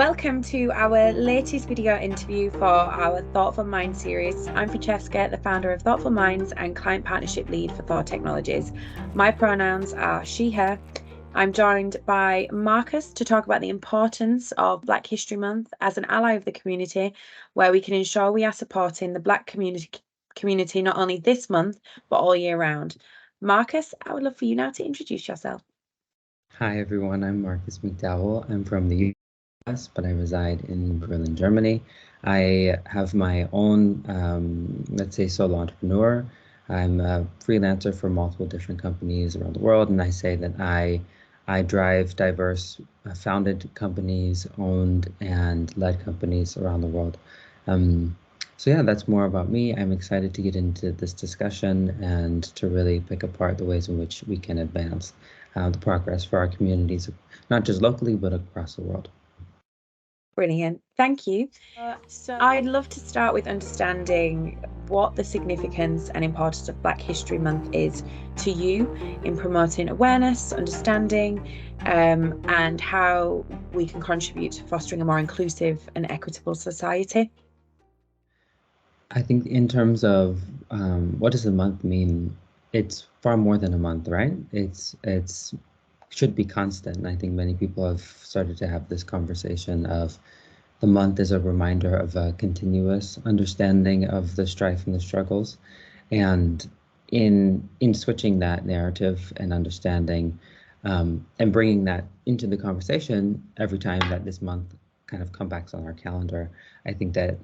Welcome to our latest video interview for our Thoughtful Mind series. I'm Francesca, the founder of Thoughtful Minds and client partnership lead for Thought Technologies. My pronouns are she, her. I'm joined by Marcus to talk about the importance of Black History Month as an ally of the community, where we can ensure we are supporting the Black community not only this month, but all year round. Marcus, I would love for you now to introduce yourself. Hi everyone, I'm Marcus McDowell. I'm from the US, but I reside in Berlin, Germany. I have my own, let's say, solo entrepreneur. I'm a freelancer for multiple different companies around the world, and I say that I drive diverse founded companies, owned and led companies around the world. So yeah, that's more about me. I'm excited to get into this discussion and to really pick apart the ways in which we can advance the progress for our communities, not just locally, but across the world. Brilliant. Thank you. So I'd love to start with understanding what the significance and importance of Black History Month is to you in promoting awareness, understanding, and how we can contribute to fostering a more inclusive and equitable society. I think in terms of what does a month mean, it's far more than a month, right? It's should be constant. And I think many people have started to have this conversation of the month as a reminder of a continuous understanding of the strife and the struggles. And in switching that narrative and understanding and bringing that into the conversation every time that this month kind of comes back on our calendar, I think that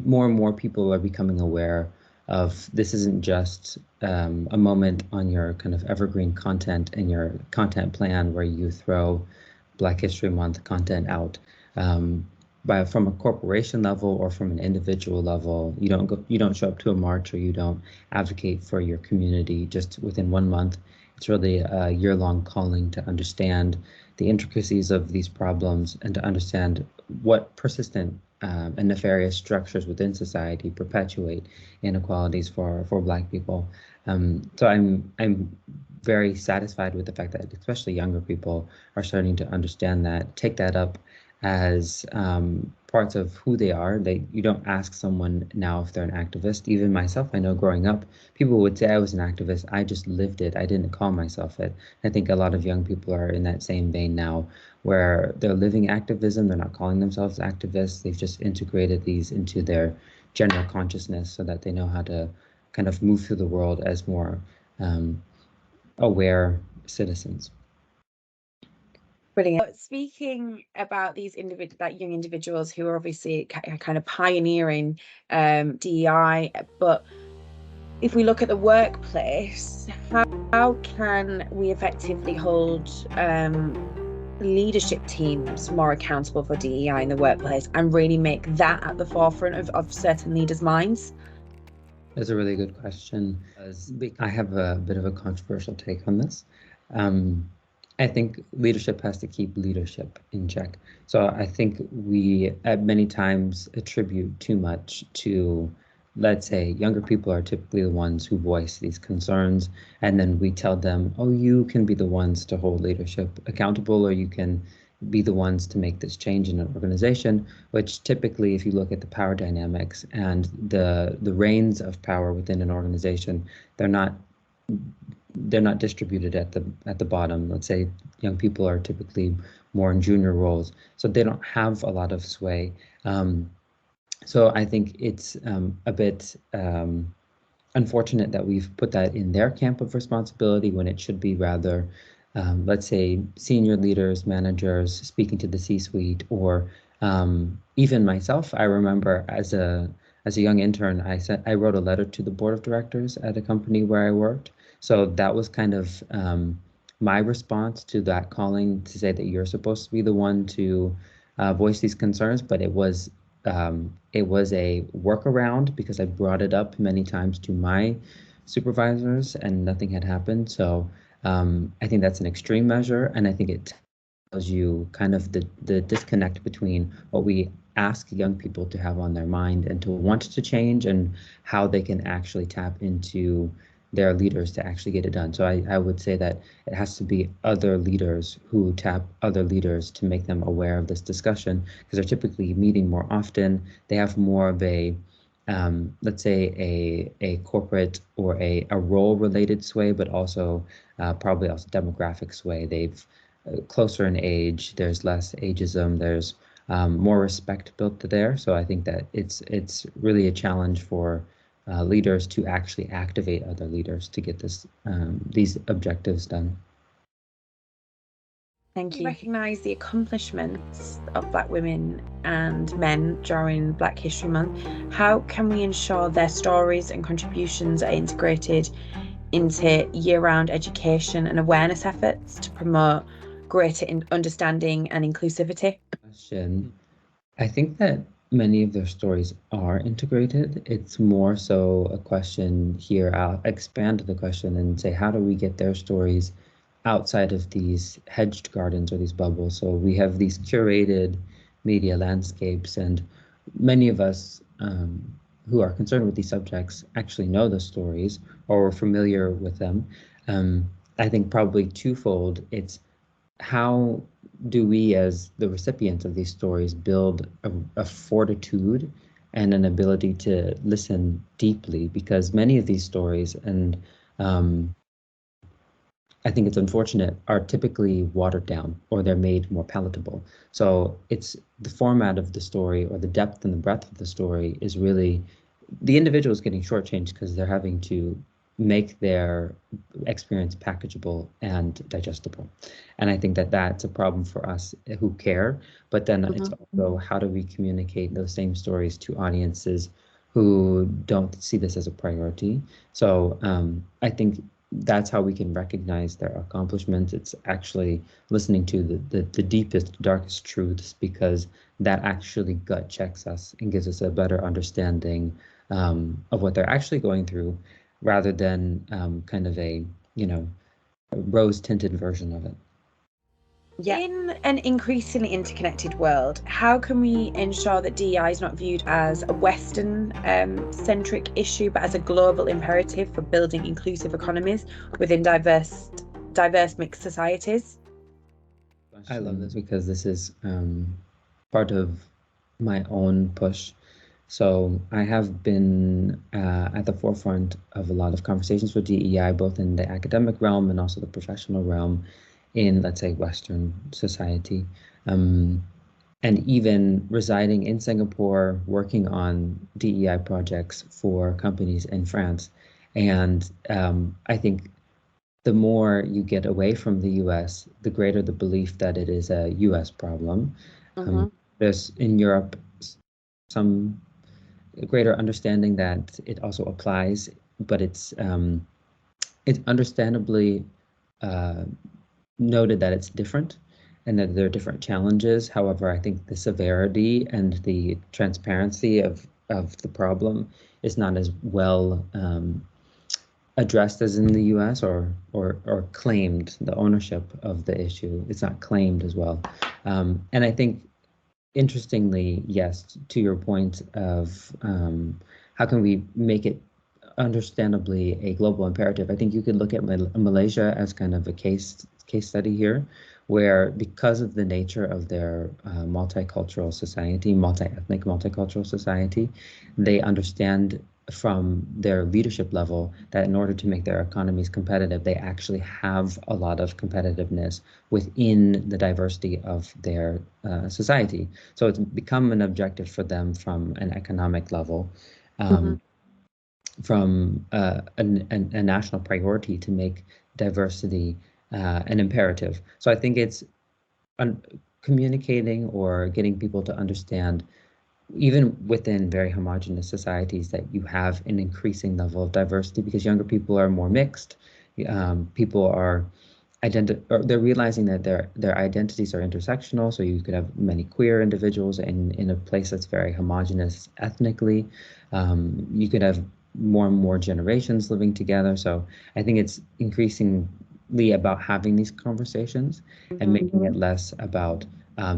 more and more people are becoming aware of this isn't just a moment on your kind of evergreen content and your content plan where you throw Black History Month content out. But from a corporation level or from an individual level, you don't show up to a march or you don't advocate for your community just within 1 month. It's really a year-long calling to understand the intricacies of these problems and to understand what persistent and nefarious structures within society perpetuate inequalities for Black people. So I'm very satisfied with the fact that especially younger people are starting to understand that, take that up as parts of who they are. You don't ask someone now if they're an activist. Even myself, I know growing up, people would say I was an activist. I just lived it. I didn't call myself it. I think a lot of young people are in that same vein now, where they're living activism. They're not calling themselves activists. They've just integrated these into their general consciousness so that they know how to kind of move through the world as more aware citizens. Brilliant. Speaking about these young individuals who are obviously kind of pioneering DEI, but if we look at the workplace, how can we effectively hold leadership teams more accountable for DEI in the workplace and really make that at the forefront of certain leaders' minds? That's a really good question. I have a bit of a controversial take on this. I think leadership has to keep leadership in check. So I think we at many times attribute too much to, let's say, younger people are typically the ones who voice these concerns, and then we tell them, oh, you can be the ones to hold leadership accountable, or you can be the ones to make this change in an organization, which typically, if you look at the power dynamics and the reins of power within an organization, they're not distributed at the bottom. Let's say young people are typically more in junior roles, so they don't have a lot of sway. So I think it's a bit unfortunate that we've put that in their camp of responsibility when it should be rather, let's say, senior leaders, managers speaking to the C-suite, or even myself. I remember as a young intern, I wrote a letter to the board of directors at a company where I worked. So that was kind of my response to that calling to say that you're supposed to be the one to voice these concerns, but it was a workaround because I brought it up many times to my supervisors and nothing had happened. So I think that's an extreme measure, and I think it tells you kind of the disconnect between what we ask young people to have on their mind and to want to change and how they can actually tap into their leaders to actually get it done. So I would say that it has to be other leaders who tap other leaders to make them aware of this discussion, because they're typically meeting more often. They have more of a let's say a corporate or a role related sway, but also probably also demographic sway. They've closer in age, there's less ageism, there's more respect built to there. So I think that it's really a challenge for leaders to actually activate other leaders to get these objectives done. Thank you. Recognise the accomplishments of Black women and men during Black History Month. How can we ensure their stories and contributions are integrated into year-round education and awareness efforts to promote greater understanding and inclusivity? Question. I think that many of their stories are integrated. It's more so a question here. I'll expand the question and say, how do we get their stories outside of these hedged gardens or these bubbles? So we have these curated media landscapes, and many of us who are concerned with these subjects actually know the stories or are familiar with them. I think probably twofold. It's how do we, as the recipients of these stories, build a fortitude and an ability to listen deeply? Because many of these stories, and I think it's unfortunate, are typically watered down or they're made more palatable. So it's the format of the story or the depth and the breadth of the story is really the individual is getting shortchanged because they're having to make their experience packageable and digestible. And I think that that's a problem for us who care. But then it's also, how do we communicate those same stories to audiences who don't see this as a priority? So I think that's how we can recognize their accomplishments. It's actually listening to the deepest, darkest truths, because that actually gut checks us and gives us a better understanding of what they're actually going through, rather than kind of a rose-tinted version of it. Yeah. In an increasingly interconnected world, how can we ensure that DEI is not viewed as a Western centric issue, but as a global imperative for building inclusive economies within diverse mixed societies? I love this because this is part of my own push. So I have been at the forefront of a lot of conversations for DEI, both in the academic realm and also the professional realm in, let's say, Western society. And even residing in Singapore, working on DEI projects for companies in France. And I think the more you get away from the US, the greater the belief that it is a US problem. There's in Europe some greater understanding that it also applies, but it's understandably noted that it's different and that there are different challenges. However, I think the severity and the transparency of the problem is not as well addressed as in the US, or claimed. The ownership of the issue, it's not claimed as well. And I think, interestingly, yes, to your point of how can we make it understandably a global imperative, I think you could look at Malaysia as kind of a case study here, where because of the nature of their multicultural society, multi-ethnic, multicultural society, they understand from their leadership level that in order to make their economies competitive, they actually have a lot of competitiveness within the diversity of their society. So it's become an objective for them from an economic level, from a national priority to make diversity an imperative. So I think it's communicating or getting people to understand, even within very homogenous societies, that you have an increasing level of diversity because younger people are more mixed. People are they're realizing that their identities are intersectional. So you could have many queer individuals in a place that's very homogenous ethnically. You could have more and more generations living together. So I think it's increasingly about having these conversations and making it less about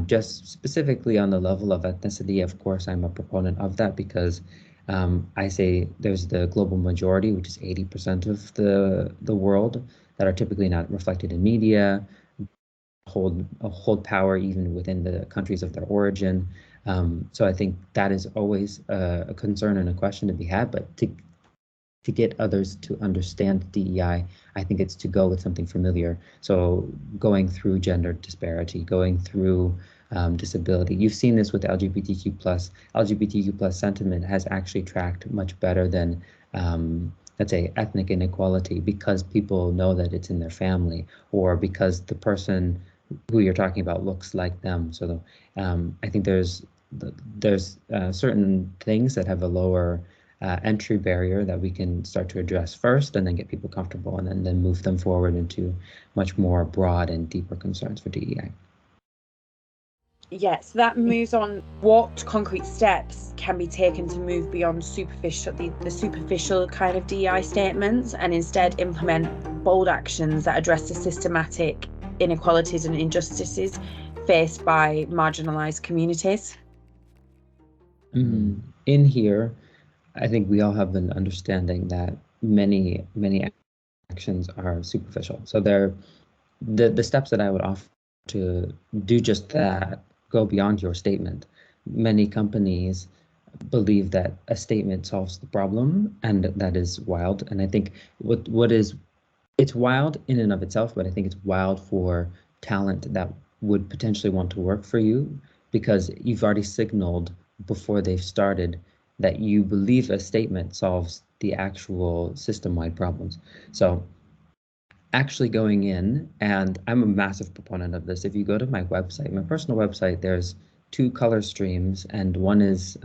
just specifically on the level of ethnicity. Of course, I'm a proponent of that because I say there's the global majority, which is 80% of the world, that are typically not reflected in media, hold power even within the countries of their origin. So I think that is always a concern and a question to be had. But to get others to understand DEI, I think it's to go with something familiar. So going through gender disparity, going through disability. You've seen this with LGBTQ plus. LGBTQ plus sentiment has actually tracked much better than, let's say, ethnic inequality, because people know that it's in their family, or because the person who you're talking about looks like them. So I think there's certain things that have a lower entry barrier that we can start to address first, and then get people comfortable, and then move them forward into much more broad and deeper concerns for DEI. Yeah, so that moves on. What concrete steps can be taken to move beyond the superficial kind of DEI statements, and instead implement bold actions that address the systematic inequalities and injustices faced by marginalized communities? In here, I think we all have an understanding that many actions are superficial. So the steps that I would offer to do just that go beyond your statement. Many companies believe that a statement solves the problem, and that is wild. And I think it's wild in and of itself, but I think it's wild for talent that would potentially want to work for you, because you've already signaled before they've started that you believe a statement solves the actual system-wide problems. So actually going in, and I'm a massive proponent of this. If you go to my website, my personal website, there's two color streams, and one is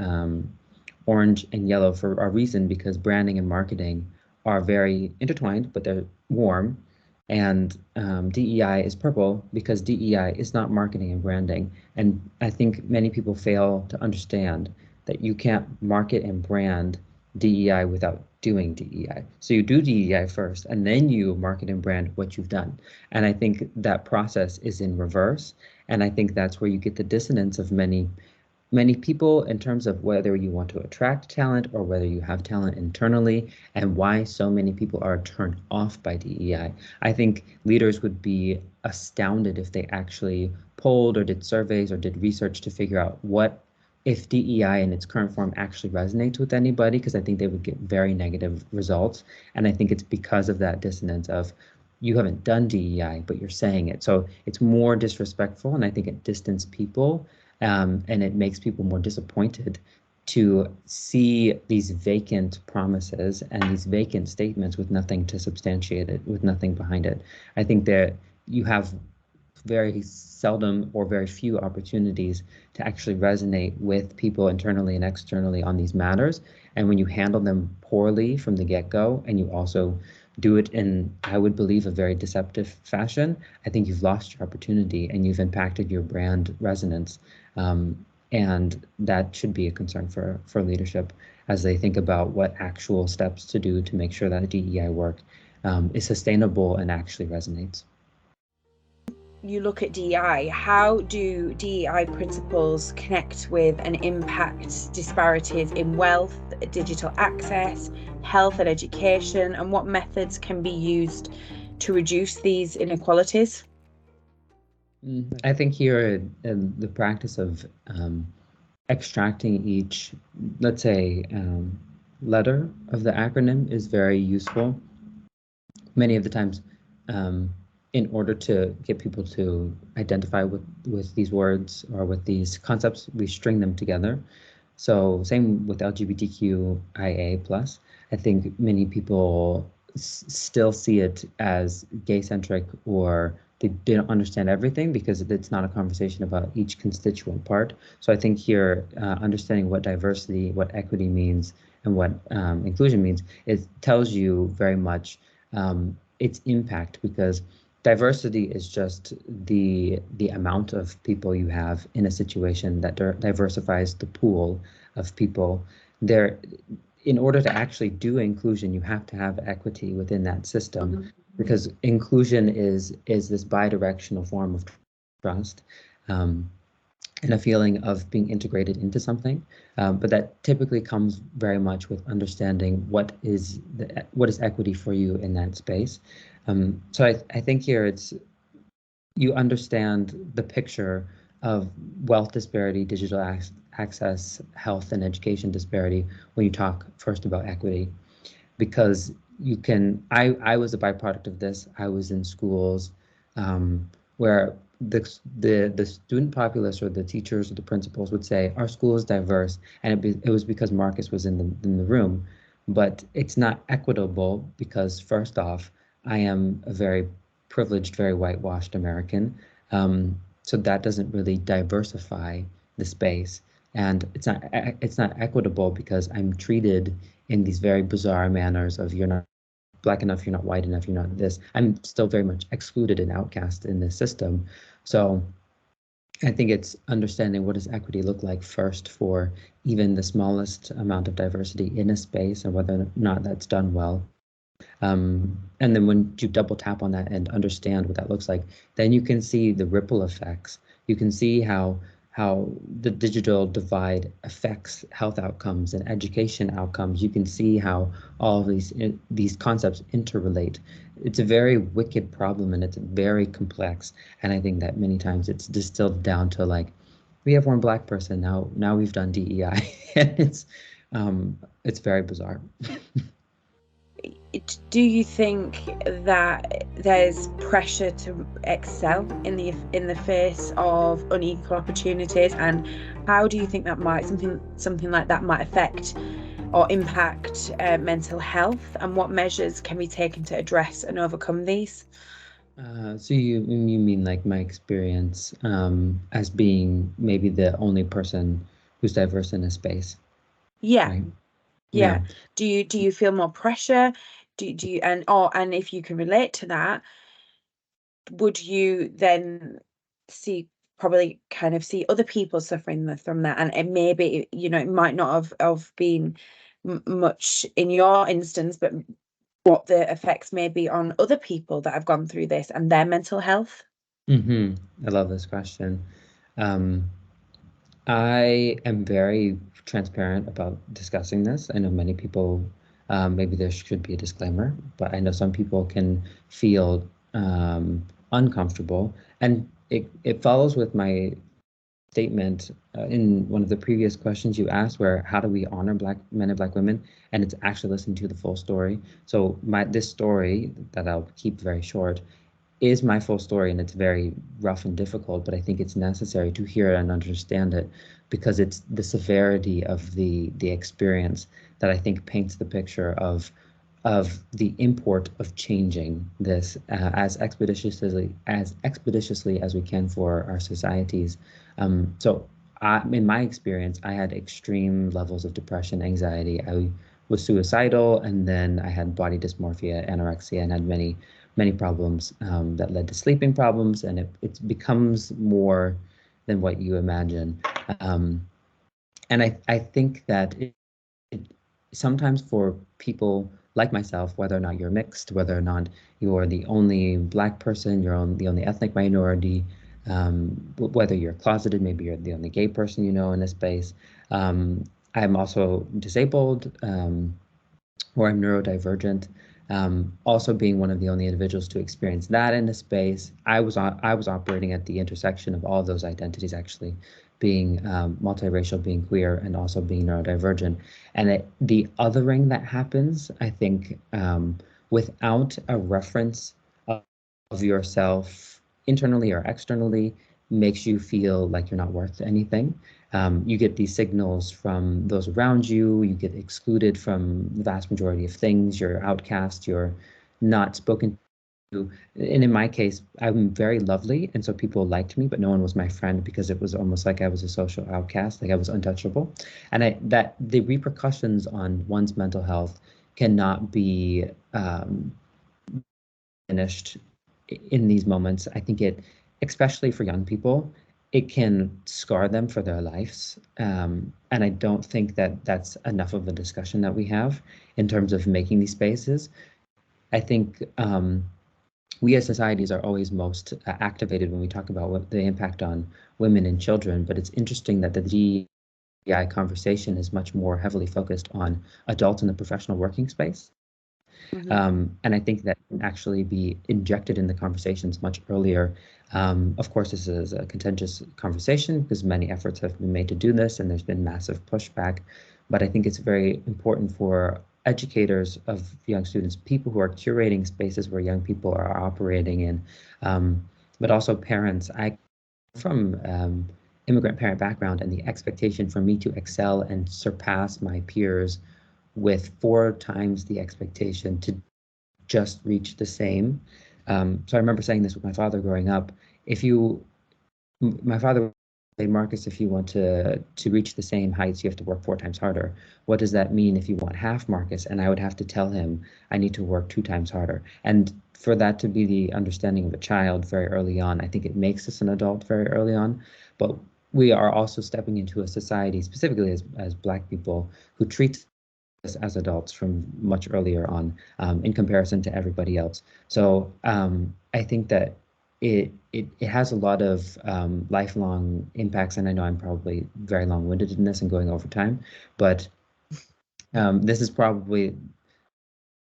orange and yellow for a reason, because branding and marketing are very intertwined, but they're warm. And DEI is purple, because DEI is not marketing and branding. And I think many people fail to understand that you can't market and brand DEI without doing DEI. So you do DEI first, and then you market and brand what you've done. And I think that process is in reverse. And I think that's where you get the dissonance of many people, in terms of whether you want to attract talent or whether you have talent internally, and why so many people are turned off by DEI. I think leaders would be astounded if they actually polled or did surveys or did research to figure out what if DEI in its current form actually resonates with anybody, because I think they would get very negative results. And I think it's because of that dissonance of, you haven't done DEI, but you're saying it. So it's more disrespectful, and I think it distances people. And it makes people more disappointed to see these vacant promises and these vacant statements with nothing to substantiate it, with nothing behind it. I think that you have very seldom or very few opportunities to actually resonate with people internally and externally on these matters. And when you handle them poorly from the get-go, and you also do it in, I would believe, a very deceptive fashion, I think you've lost your opportunity and you've impacted your brand resonance. And that should be a concern for leadership as they think about what actual steps to do to make sure that DEI work is sustainable and actually resonates. You look at DEI, how do DEI principles connect with and impact disparities in wealth, digital access, health and education, and what methods can be used to reduce these inequalities? I think here the practice of extracting each, let's say, letter of the acronym is very useful. Many of the times, in order to get people to identify with these words or with these concepts, we string them together. So same with LGBTQIA plus. I think many people still see it as gay-centric, or they don't understand everything because it's not a conversation about each constituent part. So I think here, understanding what diversity, what equity means, and what inclusion means, it tells you very much its impact, because diversity is just the amount of people you have in a situation that diversifies the pool of people. There, in order to actually do inclusion, you have to have equity within that system, because inclusion is this bi-directional form of trust. and a feeling of being integrated into something. But that typically comes very much with understanding what is equity for you in that space. So I think here it's you understand the picture of wealth disparity, digital access, health, and education disparity when you talk first about equity, because you can. I was a byproduct of this. I was in schools where the student populace or the teachers or the principals would say our school is diverse, and it was because Marcus was in the room, but it's not equitable because first off, I am a very privileged, very whitewashed American, so that doesn't really diversify the space, and it's not equitable because I'm treated in these very bizarre manners of you're not black enough, you're not white enough, you're not this. I'm still very much excluded and outcast in this system. So I think it's understanding what does equity look like first for even the smallest amount of diversity in a space and whether or not that's done well. And then when you double tap on that and understand what that looks like, then you can see the ripple effects. You can see how the digital divide affects health outcomes and education outcomes. You can see how all of these concepts interrelate. It's a very wicked problem and it's very complex. And I think that many times it's distilled down to like, we have one black person now we've done DEI, and it's very bizarre. Do you think that there's pressure to excel in the face of unequal opportunities, and how do you think that might something like that might affect or impact mental health, and what measures can be taken to address and overcome these? So you mean like my experience as being maybe the only person who's diverse in a space, Yeah, right? Yeah. yeah. Do you feel more pressure? Do you and if you can relate to that, would you then see probably kind of see other people suffering from that, and maybe it might not have been much in your instance, but what the effects may be on other people that have gone through this and their mental health? I love this question. Um, I am very transparent about discussing this. I know many people, maybe there should be a disclaimer, but I know some people can feel uncomfortable. And it follows with my statement in one of the previous questions you asked, where how do we honor Black men and Black women? And it's actually listening to the full story. So this story that I'll keep very short is my full story, and it's very rough and difficult, but I think it's necessary to hear and understand it because it's the severity of the experience that I think paints the picture of the import of changing this as expeditiously as we can for our societies. In my experience, I had extreme levels of depression, anxiety. I was suicidal, and then I had body dysmorphia, anorexia, and had many problems that led to sleeping problems, and it becomes more than what you imagine. Um, and I think that sometimes for people like myself, whether or not you're mixed, whether or not you're the only Black person, the only ethnic minority, whether you're closeted, maybe you're the only gay person in a space. I'm also disabled, or I'm neurodivergent. Also being one of the only individuals to experience that in a space, I was operating at the intersection of all of those identities, actually, being multiracial, being queer, and also being neurodivergent. And the othering that happens, I think, without a reference of yourself internally or externally, makes you feel like you're not worth anything. You get these signals from those around you. You get excluded from the vast majority of things. You're outcast. You're not spoken to. And in my case, I'm very lovely, and so people liked me, but no one was my friend because it was almost like I was a social outcast, like I was untouchable. And that the repercussions on one's mental health cannot be finished in these moments. I think especially for young people, it can scar them for their lives. And I don't think that that's enough of a discussion that we have in terms of making these spaces. I think we as societies are always most activated when we talk about what the impact on women and children, but it's interesting that the DEI conversation is much more heavily focused on adults in the professional working space. And I think that can actually be injected in the conversations much earlier. Of course, this is a contentious conversation because many efforts have been made to do this and there's been massive pushback. But I think it's very important for educators of young students, people who are curating spaces where young people are operating in, but also parents. I come from immigrant parent background, and the expectation for me to excel and surpass my peers with 4 times the expectation to just reach the same. So I remember saying this with my father growing up. My father would say, Marcus, if you want to reach the same heights, you have to work 4 times harder. What does that mean if you want half, Marcus? And I would have to tell him I need to work 2 times harder. And for that to be the understanding of a child very early on, I think it makes us an adult very early on. But we are also stepping into a society, specifically as Black people, who treats us as adults from much earlier on, in comparison to everybody else. So I think that it has a lot of lifelong impacts, and I know I'm probably very long-winded in this and going over time, but this is probably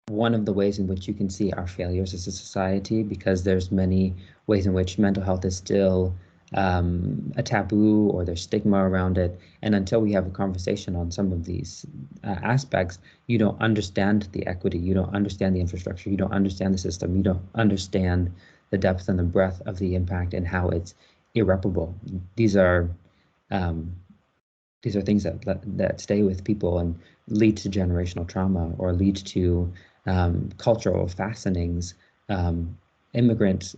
one of the ways in which you can see our failures as a society, because there's many ways in which mental health is still a taboo, or there's stigma around it. And until we have a conversation on some of these aspects, you don't understand the equity, you don't understand the infrastructure, you don't understand the system, you don't understand the depth and the breadth of the impact and how it's irreparable. These are things that stay with people and lead to generational trauma, or lead to cultural fastenings. Immigrant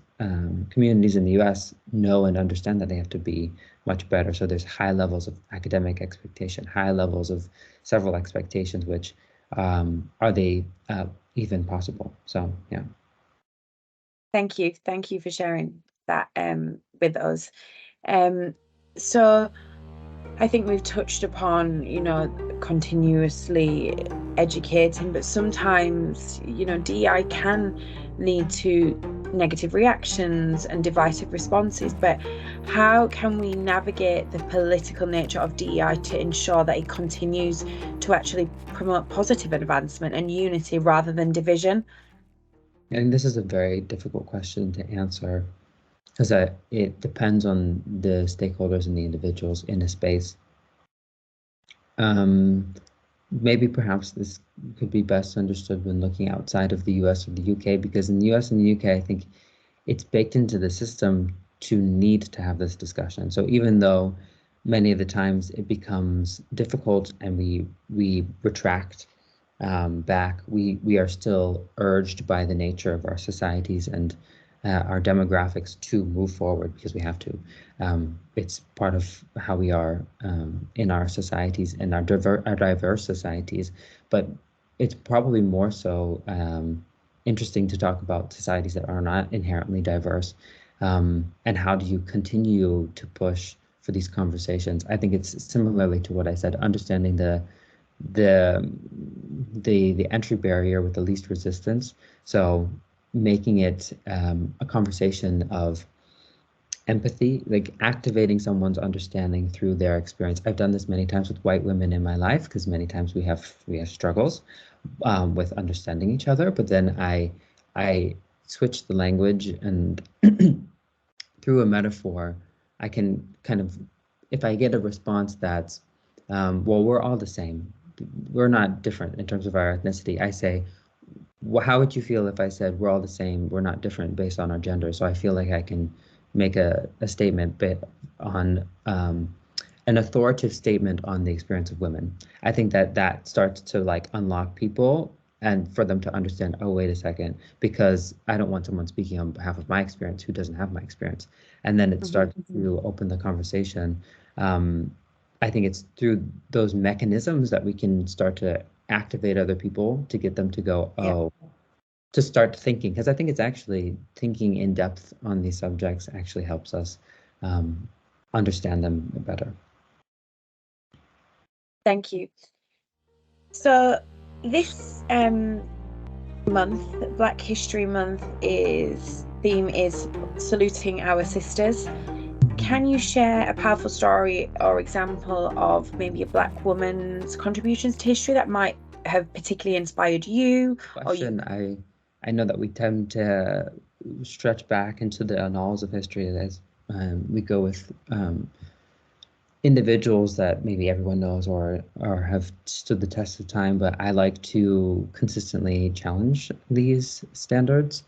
communities in the US know and understand that they have to be much better. So there's high levels of academic expectation, high levels of several expectations, which are they even possible? So, yeah. Thank you. Thank you for sharing that with us. So I think we've touched upon, continuously educating, but sometimes, DEI can lead to negative reactions and divisive responses. But how can we navigate the political nature of DEI to ensure that it continues to actually promote positive advancement and unity rather than division? And this is a very difficult question to answer, because it depends on the stakeholders and the individuals in a space. Maybe perhaps this could be best understood when looking outside of the US or the UK, because in the US and the UK, I think it's baked into the system to need to have this discussion. So even though many of the times it becomes difficult and we retract back, we are still urged by the nature of our societies and our demographics to move forward, because we have to. It's part of how we are in our societies and our diverse societies. But it's probably more so interesting to talk about societies that are not inherently diverse, and how do you continue to push for these conversations. I think it's similarly to what I said, understanding the entry barrier with the least resistance. So making it a conversation of empathy, like activating someone's understanding through their experience. I've done this many times with white women in my life, because many times we have struggles with understanding each other. But then I switch the language, and through a metaphor, I can kind of, if I get a response that's, well, we're all the same, we're not different in terms of our ethnicity, I say, well, how would you feel if I said we're all the same, we're not different based on our gender? So I feel like I can make a statement on an authoritative statement on the experience of women. I think that starts to like unlock people, and for them to understand, oh, wait a second, because I don't want someone speaking on behalf of my experience who doesn't have my experience. And then it starts to open the conversation. I think it's through those mechanisms that we can start to activate other people, to get them to go, oh, to start thinking. Because I think it's actually thinking in depth on these subjects actually helps us understand them better. Thank you. So this month, Black History Month, is theme is saluting our sisters. Can you share a powerful story or example of maybe a Black woman's contributions to history that might have particularly inspired you? Or you? Question. I know that we tend to stretch back into the annals of history as we go with individuals that maybe everyone knows or have stood the test of time, but I like to consistently challenge these standards.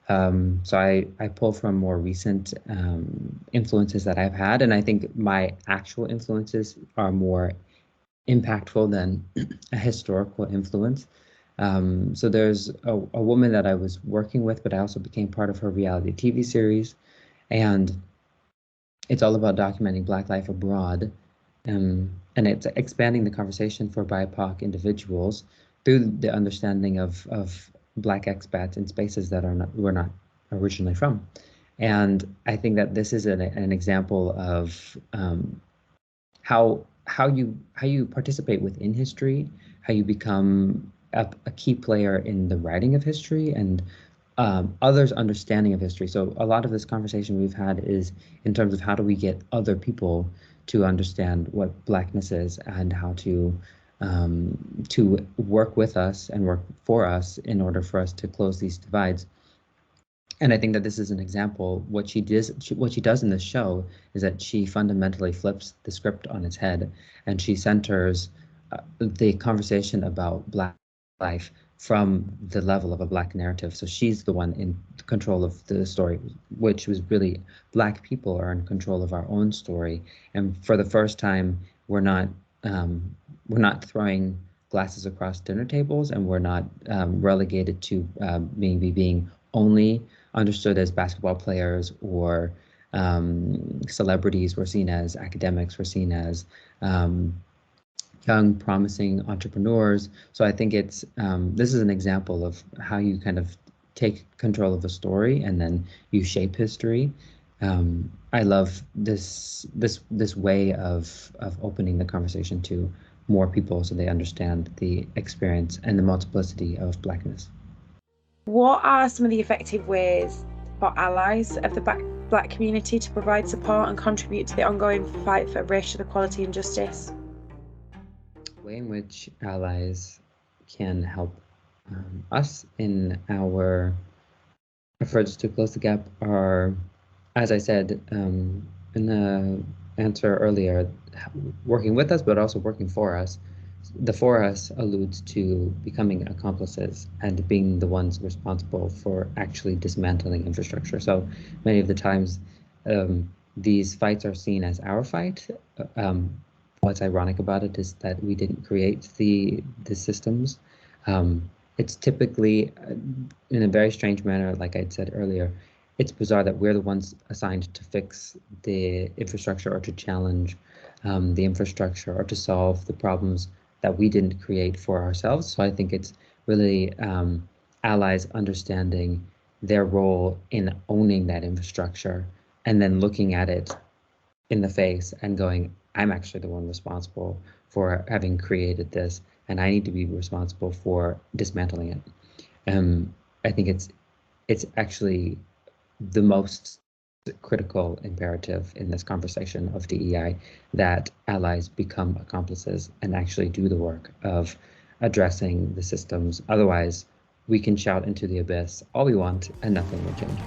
So I pull from more recent influences that I've had, and I think my actual influences are more impactful than a historical influence. So there's a woman that I was working with, but I also became part of her reality TV series, and it's all about documenting Black life abroad, and it's expanding the conversation for BIPOC individuals through the understanding of Black expats in spaces that we're not originally from. And I think that this is an example of how you participate within history, how you become a key player in the writing of history, and others' understanding of history. So a lot of this conversation we've had is in terms of how do we get other people to understand what Blackness is and how to work with us and work for us in order for us to close these divides. And I think that this is an example. What she does in this show is that she fundamentally flips the script on its head, and she centers the conversation about Black life from the level of a Black narrative. So she's the one in control of the story, which was really Black people are in control of our own story. And for the first time, we're not throwing glasses across dinner tables, and we're not relegated to maybe being only understood as basketball players or celebrities. We're seen as academics. We're seen as young, promising entrepreneurs. So I think it's this is an example of how you kind of take control of a story and then you shape history. I love this way of opening the conversation to more people so they understand the experience and the multiplicity of Blackness. What are some of the effective ways for allies of the Black community to provide support and contribute to the ongoing fight for racial equality and justice? The way in which allies can help us in our efforts to close the gap are, as I said in the answer earlier, working with us, but also working for us. The for us alludes to becoming accomplices and being the ones responsible for actually dismantling infrastructure. So many of the times these fights are seen as our fight. What's ironic about it is that we didn't create the systems. It's typically, in a very strange manner, like I said earlier, it's bizarre that we're the ones assigned to fix the infrastructure or to challenge the infrastructure or to solve the problems that we didn't create for ourselves. So I think it's really allies understanding their role in owning that infrastructure and then looking at it in the face and going, I'm actually the one responsible for having created this, and I need to be responsible for dismantling it. I think it's actually the most critical imperative in this conversation of DEI that allies become accomplices and actually do the work of addressing the systems. Otherwise, we can shout into the abyss all we want and nothing will change.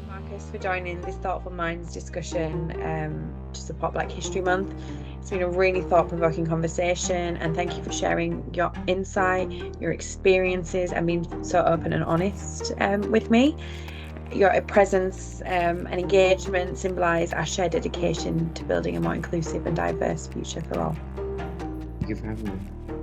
Marcus, for joining this Thoughtful Minds discussion to support Black History Month. It's been a really thought-provoking conversation, and thank you for sharing your insight, your experiences, and being so open and honest with me. Your presence and engagement symbolise our shared dedication to building a more inclusive and diverse future for all. Thank you for having me.